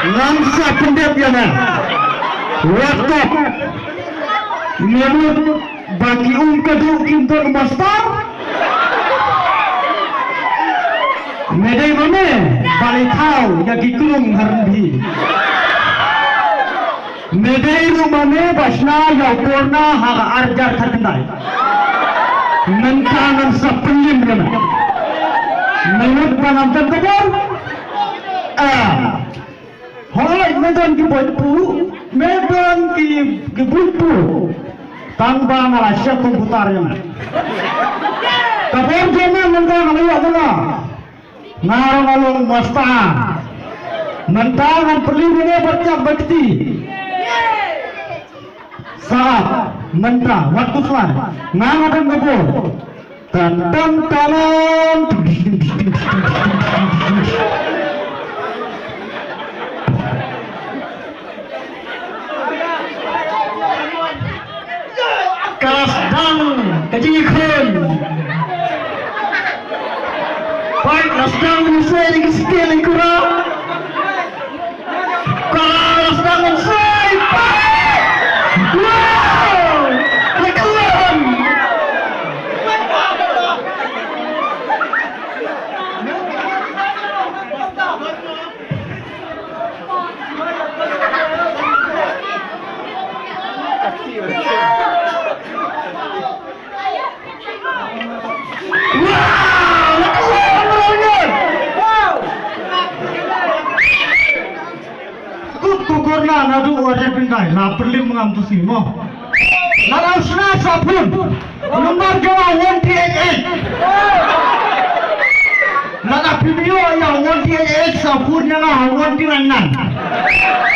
Langsa pendek ya na. Waktu menurut bagi kadung kintor master. Medai mana balik tahu yang dikurung harbi. Medai rumane basna ya purna hak arjar terkendai. Menkangan sepelim mana. Menurut penonton kebun. Holai medan ki boypu, medan ki bulpu. Tanpa ngalasya komputernya. Kapor jema mentan ngalu adana. Ngarang alung mastaan. Mentangan perlindungan bercak bakti. Saat mantra waktu selai ngangadang kebun. Tantang talan. Kasdang kejikun. Baik kasdang menyusai di skill yang kurang. Kalau kasdang menyusai, wow, lekelan. Kukurna nadu wajar pintai, la perlu mengampusi mo. Larasna sabun, nomor jawa 188. Nada video yang 188 sabun yang 199.